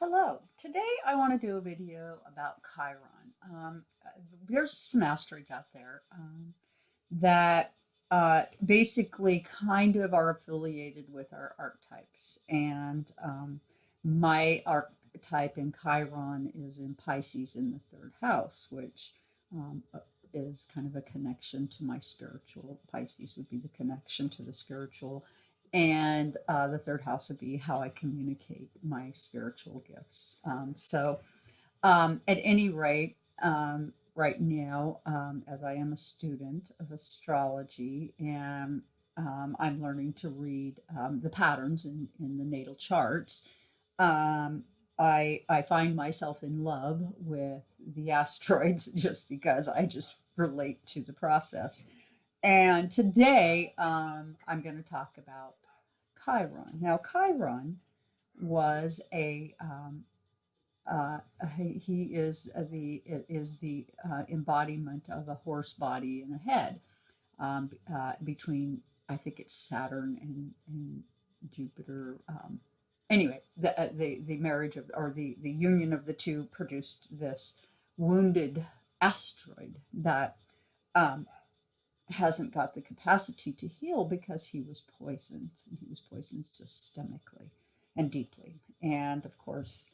Hello. Today I want to do a video about Chiron. There's some asteroids out there that basically kind of are affiliated with our archetypes. And my archetype in Chiron is in Pisces in the third house, which is kind of a connection to my spiritual. Pisces would be the connection to the spiritual, and the third house would be how I communicate my spiritual gifts. At any rate, right now, as I am a student of astrology and I'm learning to read the patterns in the natal charts, um, I find myself in love with the asteroids just because I just relate to the process. And today, I'm going to talk about Chiron. Now, Chiron was a he is the embodiment of a horse body and a head, between, I think it's Saturn and Jupiter. Anyway, the marriage of, or the union of the two produced this wounded asteroid that um, hasn't got the capacity to heal because he was poisoned. He was poisoned systemically and deeply. And of course,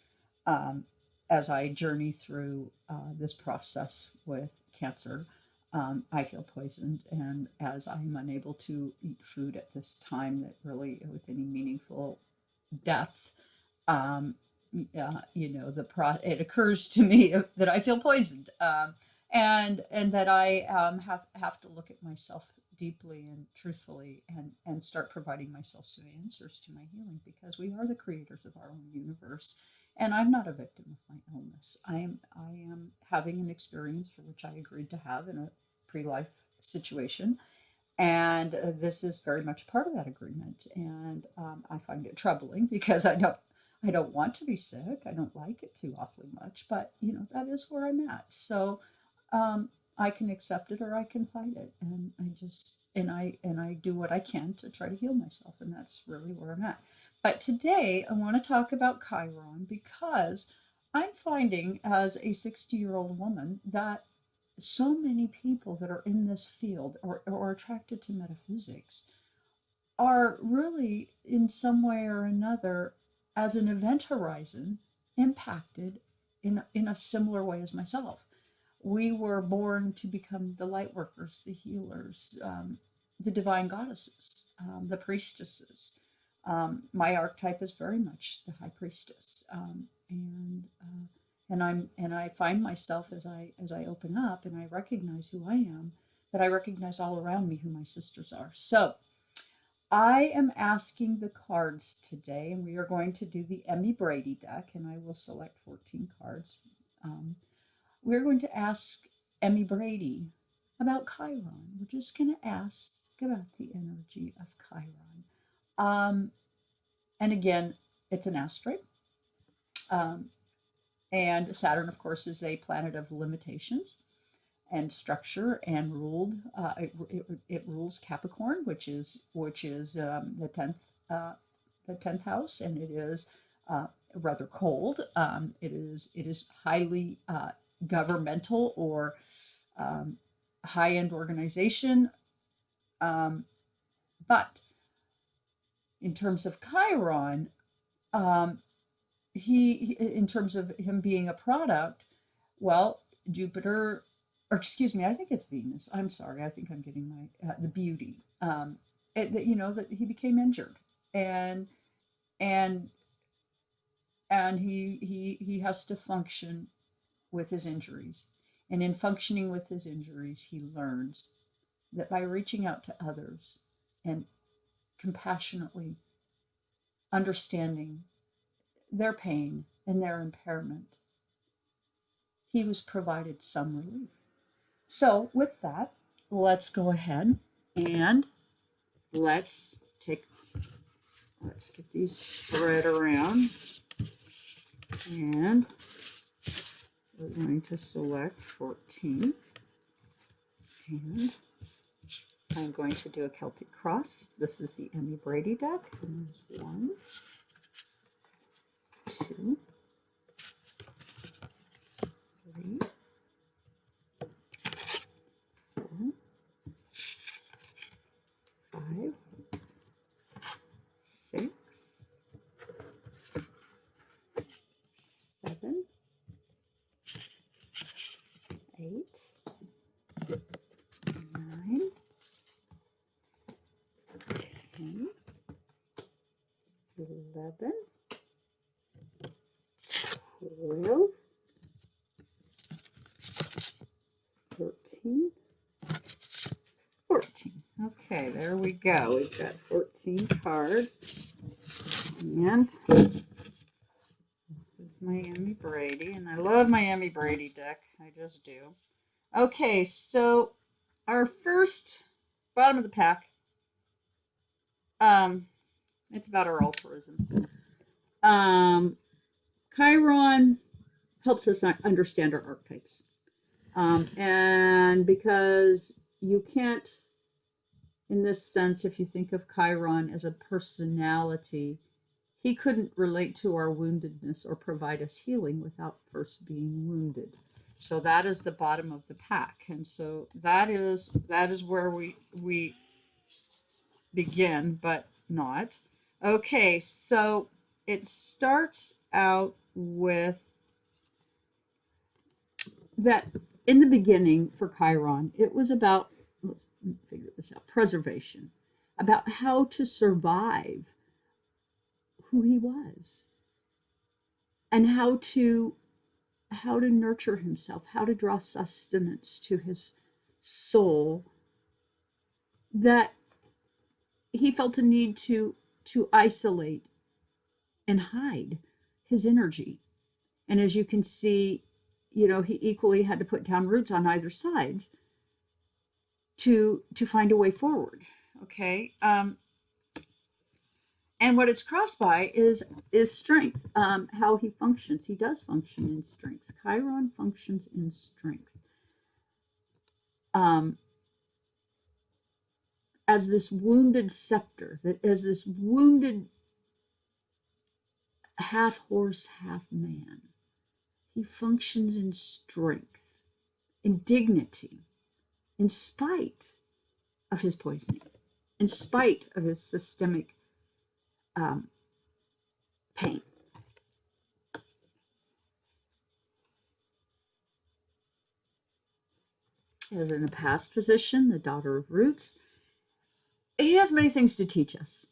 um, as I journey through this process with cancer, I feel poisoned. And as I'm unable to eat food at this time that really, with any meaningful depth, um, it occurs to me that I feel poisoned, and that I have to look at myself deeply and truthfully, and start providing myself some answers to my healing, because we are the creators of our own universe, and I'm not a victim of my illness. I am having an experience for which I agreed to have in a pre-life situation, and this is very much part of that agreement. And I find it troubling because I don't want to be sick. I don't like it too awfully much, but that is where I'm at. So I can accept it or I can fight it, and I do what I can to try to heal myself, and that's really where I'm at. But today I want to talk about Chiron because I'm finding, as a 60-year-old woman, that so many people that are in this field, or attracted to metaphysics, are really, in some way or another, as an event horizon, impacted in a similar way as myself. We were born to become the light workers, the healers, the divine goddesses, the priestesses. My archetype is very much the high priestess, and I find myself, as I open up and I recognize who I am, that I recognize all around me who my sisters are. So I am asking the cards today, and we are going to do the Emmy Brady deck, and I will select 14 cards. We're going to ask Emmy Brady about Chiron. We're just going to ask about the energy of Chiron. Um, and again, it's an asteroid. Um, and Saturn, of course, is a planet of limitations and structure, and it rules Capricorn, which is the tenth house, and it is rather cold. It is highly governmental, or high end organization. Um, but in terms of Chiron, um, in terms of him being a product, well, Jupiter, or excuse me, I think it's Venus. I'm sorry, I think I'm getting the beauty. That he became injured, and and and he has to function with his injuries, and in functioning with his injuries, he learns that by reaching out to others and compassionately understanding their pain and their impairment, he was provided some relief. So, with that, let's go ahead and let's take, let's get these spread around, and we're going to select 14, and I'm going to do a Celtic cross. This is the Emmy Brady deck. And there's 1, 2, Okay, there we go. We've got 14 cards. And this is Miami Brady. And I love Miami Brady deck. I just do. Okay, so our first bottom of the pack. It's about our altruism. Chiron helps us understand our archetypes. And because you can't, in this sense, if you think of Chiron as a personality, he couldn't relate to our woundedness or provide us healing without first being wounded. So that is the bottom of the pack. And so that is where we begin, but not. Okay, so it starts out with that in the beginning for Chiron, it was about, let's figure this out, preservation, about how to survive who he was and how to nurture himself, how to draw sustenance to his soul, that he felt a need to isolate and hide his energy. And as you can see, you know, he equally had to put down roots on either sides to find a way forward. Okay. And what it's crossed by is strength. How he functions. He does function in strength. Chiron functions in strength. As this wounded scepter, that as this wounded half horse, half man, he functions in strength, in dignity, in spite of his poisoning, in spite of his systemic pain. As in a past position, the daughter of roots, he has many things to teach us.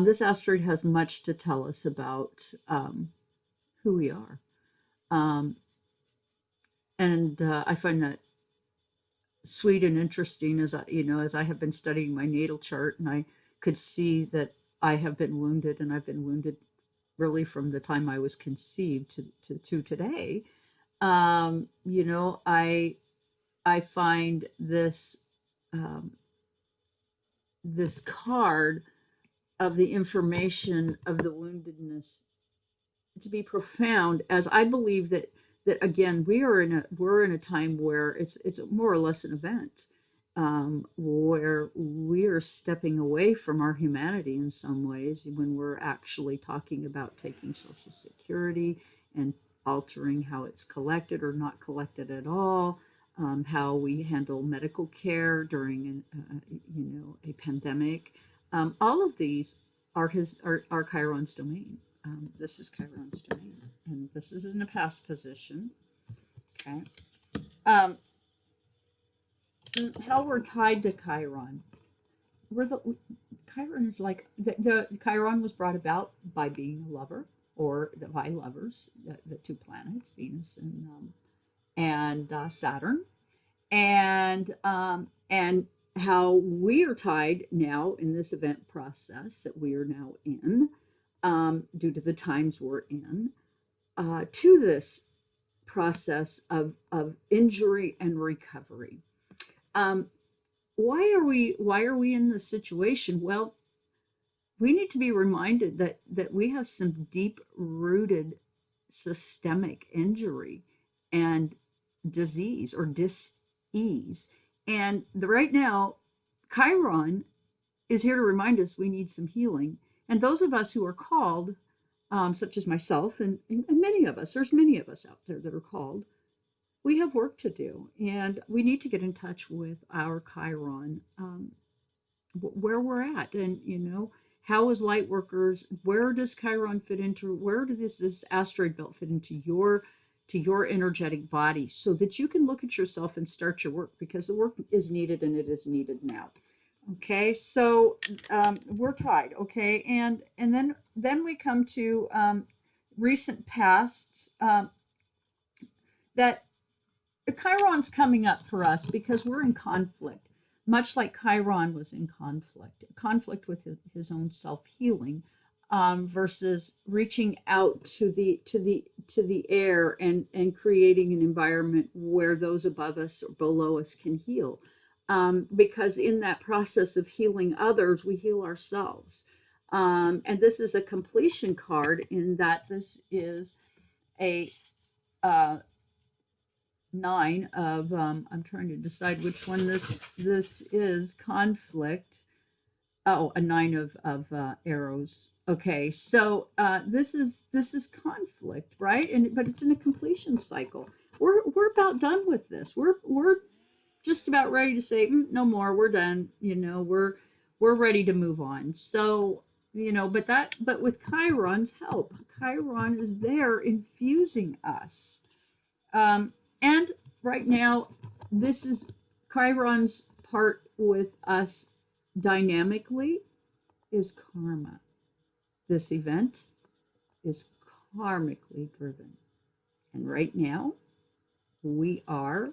This asteroid has much to tell us about who we are. And I find that sweet and interesting as I have been studying my natal chart, and I could see that I have been wounded, and I've been wounded really from the time I was conceived to today. I find this this card of the information of the woundedness to be profound, as I believe that again we're in a time where it's more or less an event, where we are stepping away from our humanity in some ways when we're actually talking about taking Social Security and altering how it's collected or not collected at all, how we handle medical care during a pandemic. All of these are Chiron's domain. This is Chiron's domain, and this is in a past position. Okay. How we're tied to Chiron. Chiron is like the Chiron was brought about by being a lover, or by lovers, the two planets, Venus and Saturn, and how we are tied now in this event process that we are now in, due to the times we're in, to this process of injury and recovery. Why are we in this situation? Well, we need to be reminded that we have some deep rooted systemic injury and disease or dis-ease. And right now, Chiron is here to remind us we need some healing. And those of us who are called, such as myself and many of us, there's many of us out there that are called, we have work to do. And we need to get in touch with our Chiron, where we're at. And, how as light workers, where does Chiron fit into, where does this asteroid belt fit into your energetic body, so that you can look at yourself and start your work, because the work is needed, and it is needed now. Okay, so we're tied. Okay, and then we come to recent pasts, that Chiron's coming up for us because we're in conflict. much like Chiron was in conflict with his own self-healing, versus reaching out to the air and creating an environment where those above us or below us can heal. Because in that process of healing others, we heal ourselves. And this is a completion card in that this is a nine of I'm trying to decide which one this is. Conflict. Oh, a nine of arrows. Okay, so this is conflict, right? And but it's in a completion cycle. We're about done with this. We're just about ready to say no more. We're done. We're ready to move on. So but with Chiron's help, Chiron is there infusing us. And right now, this is Chiron's part with us dynamically is karma. This event is karmically driven. And right now, we are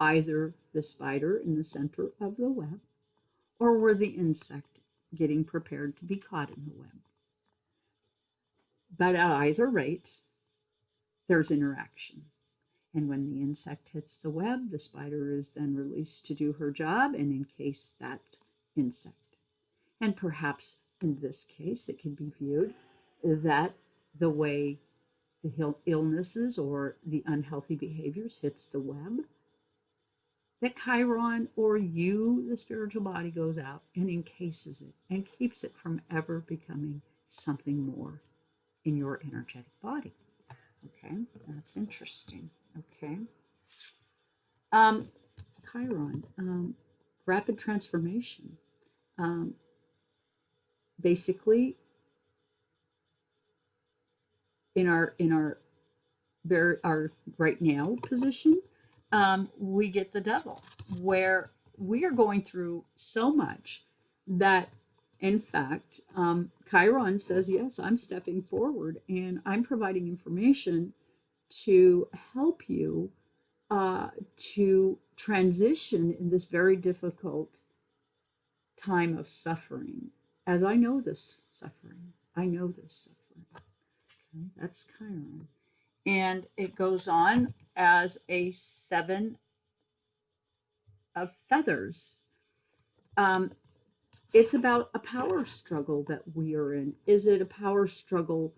either the spider in the center of the web or we're the insect getting prepared to be caught in the web. But at either rate, there's interaction. And when the insect hits the web, the spider is then released to do her job and encase that insect. And perhaps in this case, it can be viewed that the way the illnesses or the unhealthy behaviors hits the web, that Chiron or you, the spiritual body, goes out and encases it and keeps it from ever becoming something more in your energetic body. Okay, that's interesting. Okay. Chiron, rapid transformation. Basically, in our right now position, we get the devil, where we are going through so much that, in fact, Chiron says, yes, I'm stepping forward and I'm providing information to help you to transition in this very difficult time of suffering. As I know this suffering, I know this suffering. Okay, that's Chiron. And it goes on as a seven of feathers. It's about a power struggle that we are in. Is it a power struggle?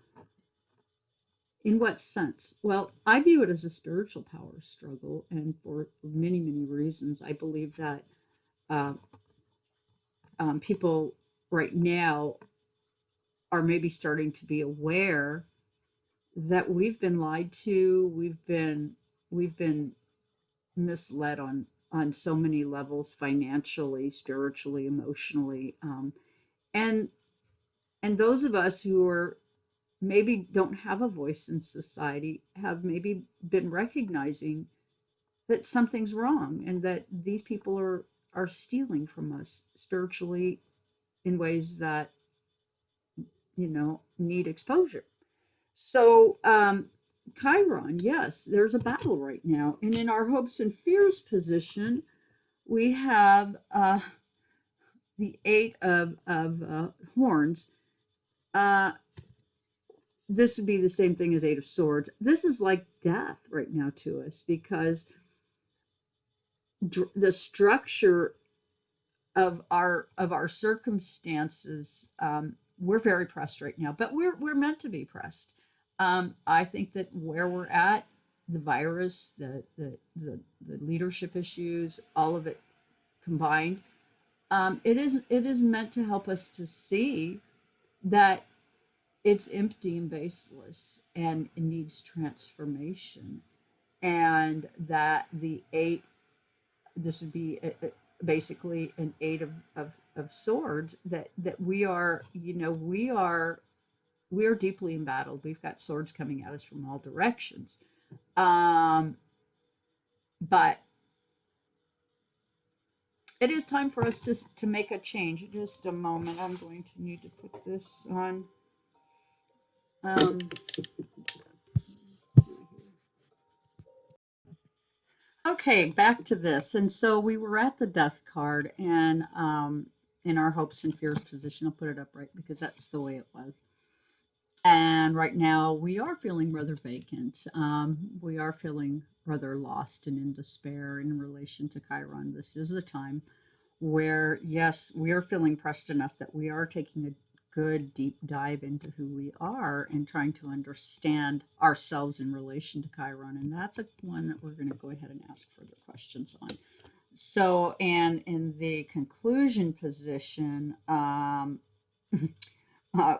In what sense? Well, I view it as a spiritual power struggle, and for many, many reasons. I believe that uh, people right now are maybe starting to be aware that we've been lied to, we've been misled on so many levels, financially, spiritually, emotionally, and and those of us who are maybe don't have a voice in society have maybe been recognizing that something's wrong and that these people are stealing from us spiritually in ways that need exposure. So Chiron, yes, there's a battle right now, and in our hopes and fears position, we have the eight of horns. This would be the same thing as eight of swords. This is like death right now to us, because the structure of our circumstances, we're very pressed right now, but we're meant to be pressed. I think that where we're at, the virus, the leadership issues, all of it combined, it is meant to help us to see that it's empty and baseless and it needs transformation, and that the eight, this would be basically an eight of swords, that we are deeply embattled. We've got swords coming at us from all directions, but it is time for us to make a change. Just a moment, I'm going to need to put this on. Okay, back to this. And so we were at the death card, and in our hopes and fears position, I'll put it up right because that's the way it was. And right now we are feeling rather vacant. We are feeling rather lost and in despair in relation to Chiron. This is the time where, yes, we are feeling pressed enough that we are taking a good deep dive into who we are and trying to understand ourselves in relation to Chiron. And that's a one that we're going to go ahead and ask further questions on. So, and in the conclusion position,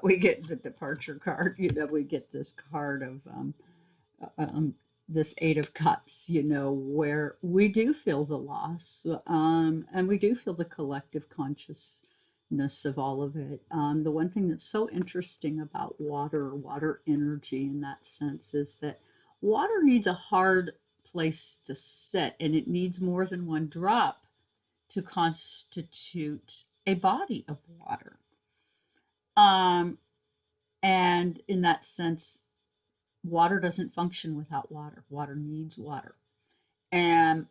we get the departure card. We get this card of um, this Eight of Cups, where we do feel the loss, and we do feel the collective consciousness of all of it. The one thing that's so interesting about water energy in that sense, is that water needs a hard place to sit, and it needs more than one drop to constitute a body of water. And in that sense, water doesn't function without water. Water needs water. And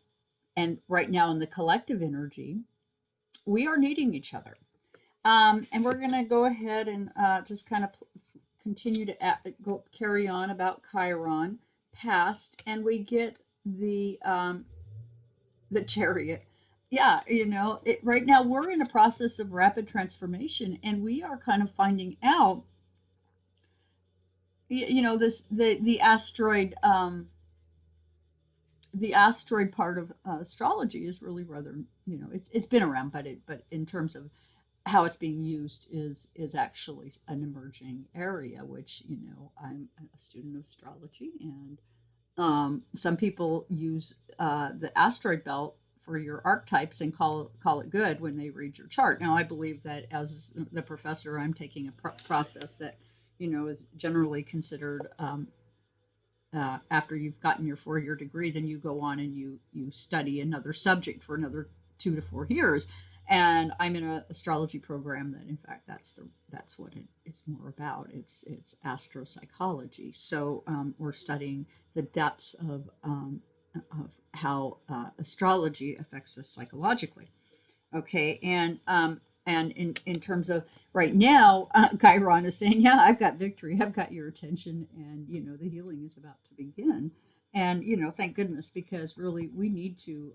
right now in the collective energy, we are needing each other. And we're going to go ahead and just kind of continue to carry on about Chiron past, and we get the Chariot. Yeah, right now we're in a process of rapid transformation, and we are kind of finding out, this the asteroid part of astrology is really rather, it's been around, but in terms of how it's being used is actually an emerging area, which, I'm a student of astrology, and some people use the asteroid belt for your archetypes and call it good when they read your chart. Now, I believe that as the professor, I'm taking a process that, is generally considered, after you've gotten your 4-year degree, then you go on and you study another subject for another 2 to 4 years. And I'm in an astrology program that, in fact, that's what it is more about. It's astropsychology. So we're studying the depths of how astrology affects us psychologically. Okay, and in terms of right now, Chiron is saying, "Yeah, I've got victory. I've got your attention, and the healing is about to begin." And thank goodness, because really we need to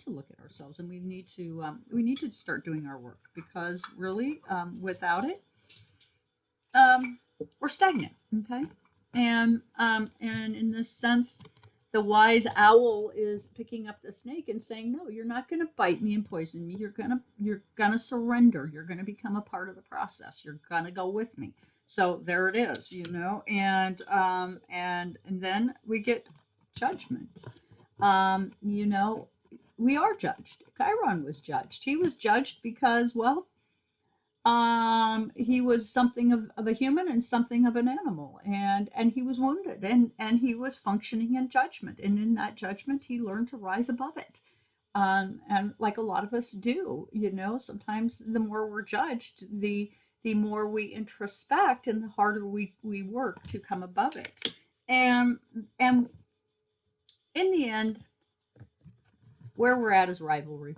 look at ourselves, and we need to start doing our work, because really, without it, we're stagnant. Okay, and in this sense, the wise owl is picking up the snake and saying, "No, you're not going to bite me and poison me. You're gonna surrender. You're going to become a part of the process. You're going to go with me." So there it is, and then we get judgment. We are judged. Chiron was judged. He was judged because, well, he was something of a human and something of an animal, and he was wounded, and he was functioning in judgment, and in that judgment he learned to rise above it. And like a lot of us do, sometimes the more we're judged, the more we introspect, and the harder we work to come above it. And in the end, where we're at is rivalry.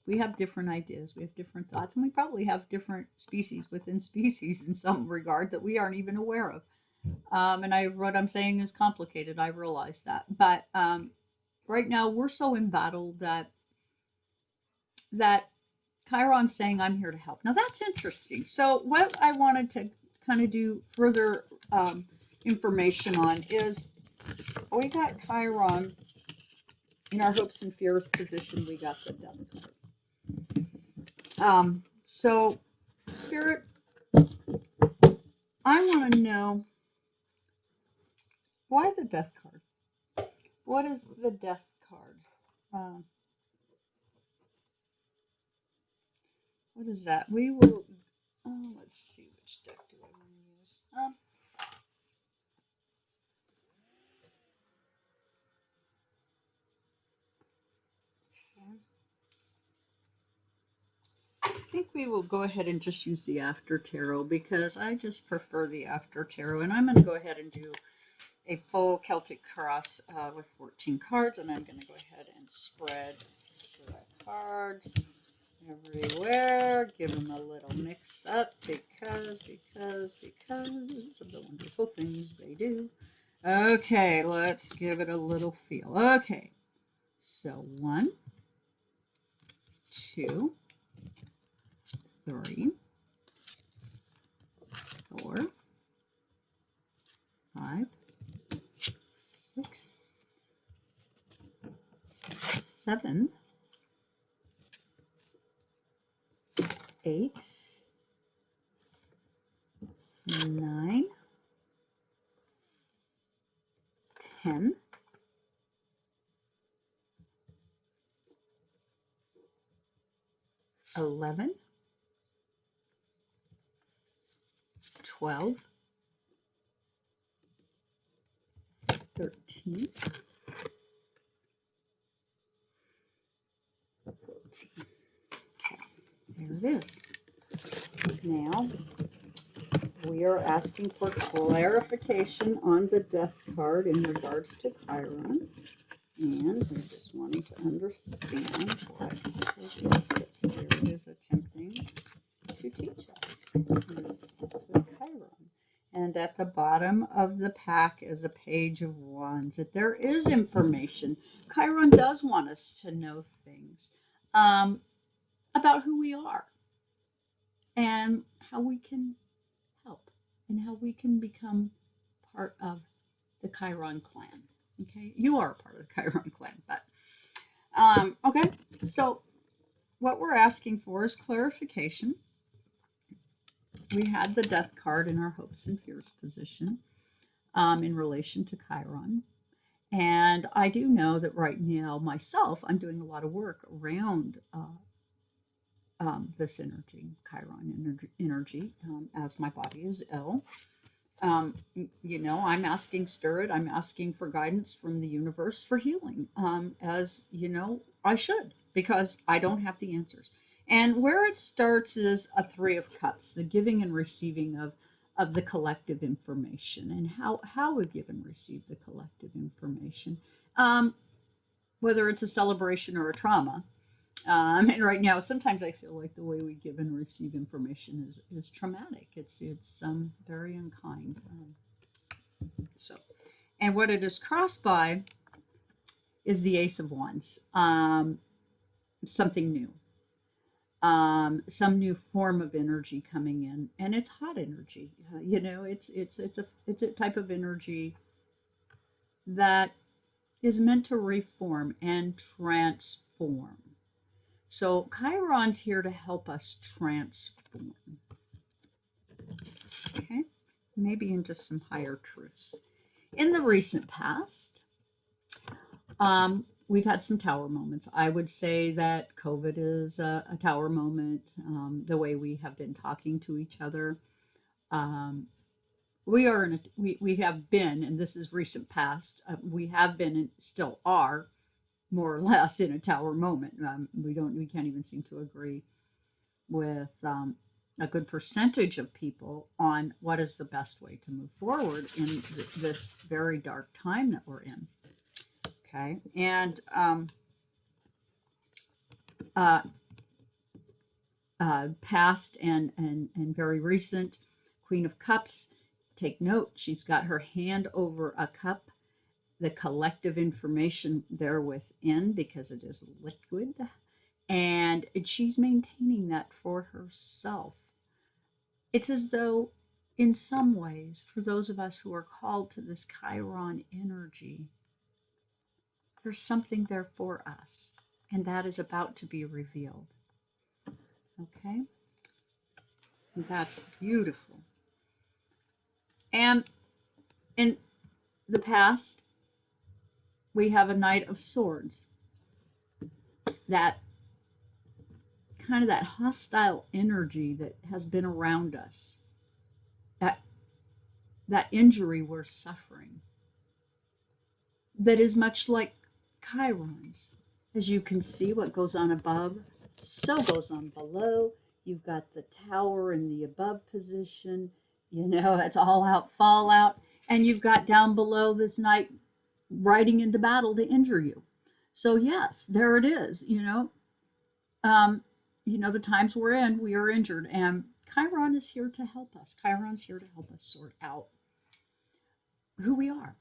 We have different ideas, we have different thoughts, and we probably have different species within species in some regard that we aren't even aware of. And what I'm saying is complicated. I realize that, but right now we're so embattled that Chiron's saying, "I'm here to help." Now that's interesting. So what I wanted to kind of do further information on is, we got Chiron in our hopes and fears position. We got the Death card. So, Spirit, I want to know, why the Death card? What is the Death card? What is that? We will. Let's see, which deck do I want to use? Okay. I think we will go ahead and just use the After Tarot, because I just prefer the After Tarot, and I'm going to go ahead and do a full Celtic cross with 14 cards, and I'm going to go ahead and spread the cards everywhere. Give them a little mix up because of the wonderful things they do. Okay, let's give it a little feel. Okay, so 1, 2, 3, 4, 5, 6, 7, 8, 9, 10, 11, 12, 13, 14. Okay, there it is. Now we are asking for clarification on the death card in regards to Chiron. And we're just wanting to understand what Spirit is attempting to teach us with Chiron. And at the bottom of the pack is a page of wands. That there is information. Chiron does want us to know things about who we are and how we can help and how we can become part of the Chiron clan. Okay, you are a part of the Chiron clan, but okay. So what we're asking for is clarification. We had the death card in our hopes and fears position in relation to Chiron. And I do know that right now, myself, I'm doing a lot of work around this energy, Chiron energy, as my body is ill. I'm asking Spirit, I'm asking for guidance from the universe for healing, as I should, because I don't have the answers. And where it starts is a 3 of Cups, the giving and receiving of the collective information, and how we give and receive the collective information, whether it's a celebration or a trauma. And right now, sometimes I feel like the way we give and receive information is traumatic. It's very unkind. And what it is crossed by is the Ace of Wands. Something new, some new form of energy coming in, and it's hot energy. It's a type of energy that is meant to reform and transform. So Chiron's here to help us transform, okay, maybe into some higher truths. In the recent past, we've had some tower moments. I would say that COVID is a tower moment, the way we have been talking to each other. We have been, and this is recent past, we have been and still are more or less in a tower moment. We can't even seem to agree with a good percentage of people on what is the best way to move forward in this very dark time that we're in. Okay, and past and very recent, Queen of Cups. Take note, she's got her hand over a cup, the collective information there within, because it is liquid, and she's maintaining that for herself. It's as though, in some ways, for those of us who are called to this Chiron energy, there's something there for us, and that is about to be revealed. Okay? And that's beautiful. And in the past, we have a Knight of Swords. That kind of that hostile energy that has been around us. That injury we're suffering. That is much like Chiron's. As you can see, what goes on above, so goes on below. You've got the tower in the above position. That's all out, fallout. And you've got down below this knight riding into battle to injure you. So yes, there it is. Um, the times we're in, we are injured, and Chiron is here to help us. Chiron's here to help us sort out who we are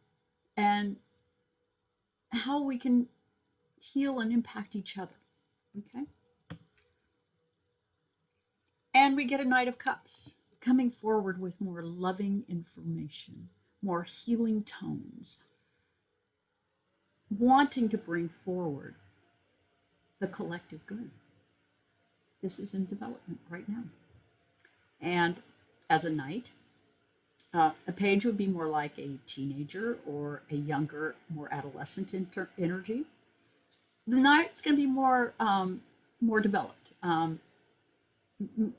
and how we can heal and impact each other. Okay. And we get a Knight of Cups coming forward with more loving information, more healing tones, wanting to bring forward the collective good. This is in development right now. And as a knight, a page would be more like a teenager or a younger, more adolescent energy. The knight's going to be more developed,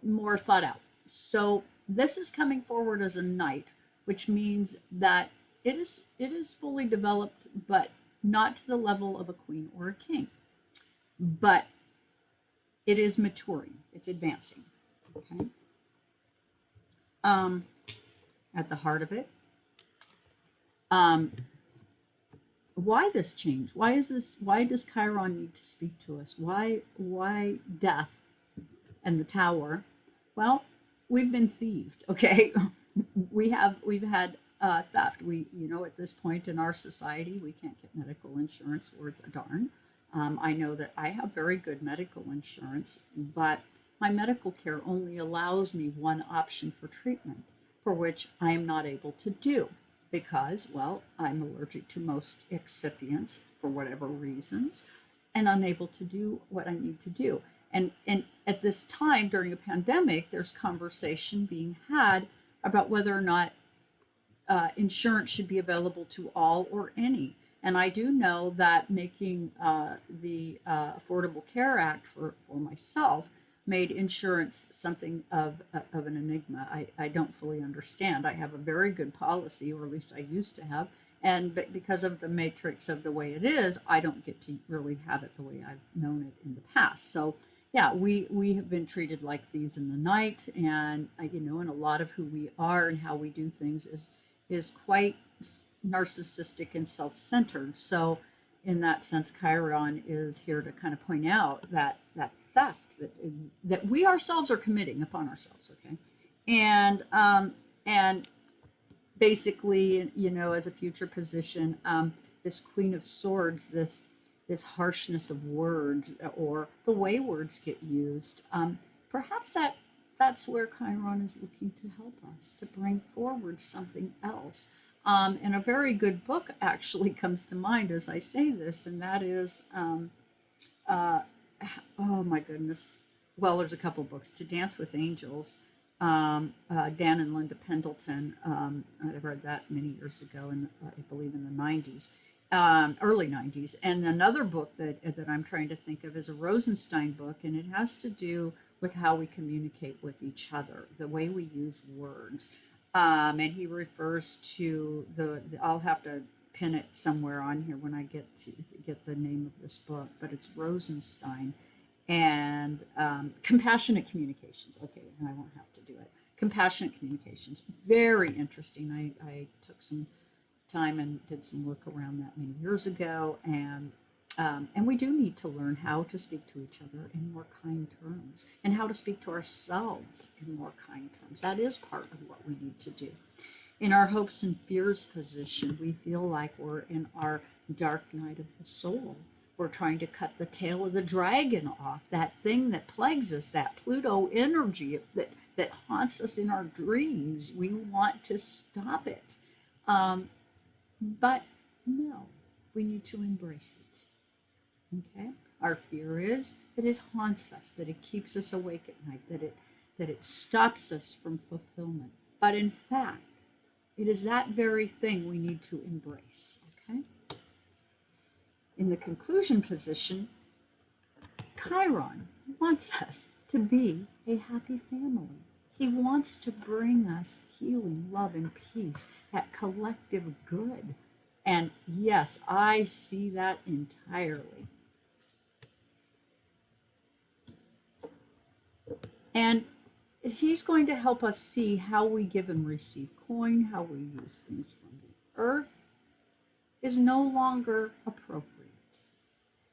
more thought out. So this is coming forward as a knight, which means that it is fully developed, but not to the level of a queen or a king. But it is maturing. It's advancing. Okay. At the heart of it, why this change? Why is this? Why does Chiron need to speak to us? Why death and the tower? Well, we've been thieved. Okay, we've had theft. At this point in our society, we can't get medical insurance worth a darn. I know that I have very good medical insurance, but my medical care only allows me one option for treatment, for which I am not able to do because, well, I'm allergic to most excipients for whatever reasons and unable to do what I need to do. And at this time during a pandemic, there's conversation being had about whether or not insurance should be available to all or any. And I do know that making the Affordable Care Act for myself made insurance something of an enigma. I don't fully understand. I have a very good policy, or at least I used to have, and because of the matrix of the way it is, I don't get to really have it the way I've known it in the past. So yeah, we have been treated like thieves in the night, and and a lot of who we are and how we do things is quite narcissistic and self-centered. So in that sense, Chiron is here to kind of point out that theft that we ourselves are committing upon ourselves. Okay, and basically, as a future position, this Queen of Swords, this harshness of words or the way words get used, perhaps that's where Chiron is looking to help us to bring forward something else. And a very good book actually comes to mind as I say this, and that is, oh my goodness. Well, there's a couple books. To Dance with Angels, Dan and Linda Pendleton. I read that many years ago, I believe in the 90s, early 90s. And another book that I'm trying to think of is a Rosenstein book, and it has to do with how we communicate with each other, the way we use words. And he refers to I'll have to pin it somewhere on here when I get the name of this book, but it's Rosenstein and compassionate communications. Okay, I won't have to do it. Compassionate communications, very interesting. I took some time and did some work around that many years ago, and we do need to learn how to speak to each other in more kind terms and how to speak to ourselves in more kind terms. That is part of what we need to do. In our hopes and fears position, we feel like we're in our dark night of the soul. We're trying to cut the tail of the dragon off, that thing that plagues us, that Pluto energy that haunts us in our dreams. We want to stop it. But no, we need to embrace it. Okay? Our fear is that it haunts us, that it keeps us awake at night, that it stops us from fulfillment. But in fact, it is that very thing we need to embrace. Okay? In the conclusion position, Chiron wants us to be a happy family. He wants to bring us healing, love, and peace, that collective good. And yes, I see that entirely. And He's going to help us see how we give and receive coin, how we use things from the earth is no longer appropriate.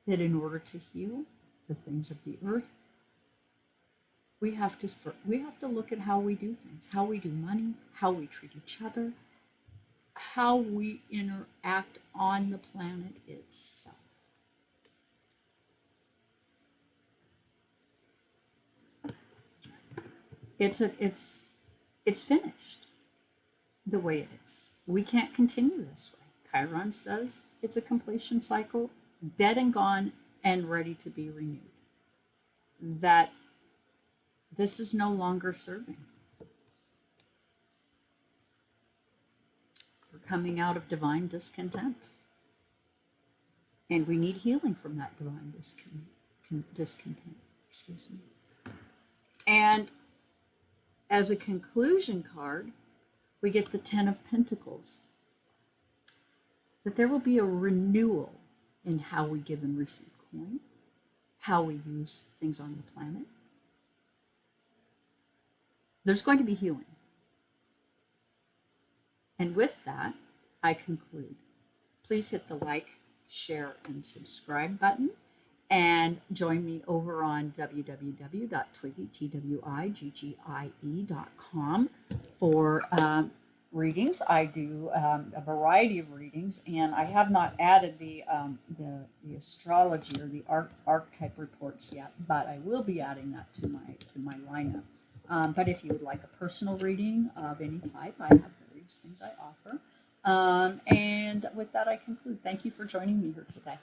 That in order to heal the things of the earth, we have to look at how we do things, how we do money, how we treat each other, how we interact on the planet itself. It's finished the way it is. We can't continue this way. Chiron says it's a completion cycle, dead and gone and ready to be renewed. That this is no longer serving. We're coming out of divine discontent. And we need healing from that divine discontent. Excuse me. And as a conclusion card, we get the Ten of Pentacles. That there will be a renewal in how we give and receive coin, how we use things on the planet. There's going to be healing. And with that, I conclude. Please hit the like, share, and subscribe button. And join me over on www.twiggie.com for readings. I do a variety of readings, and I have not added the astrology or the archetype reports yet, but I will be adding that to my lineup. But if you would like a personal reading of any type, I have various things I offer. And with that, I conclude. Thank you for joining me here today.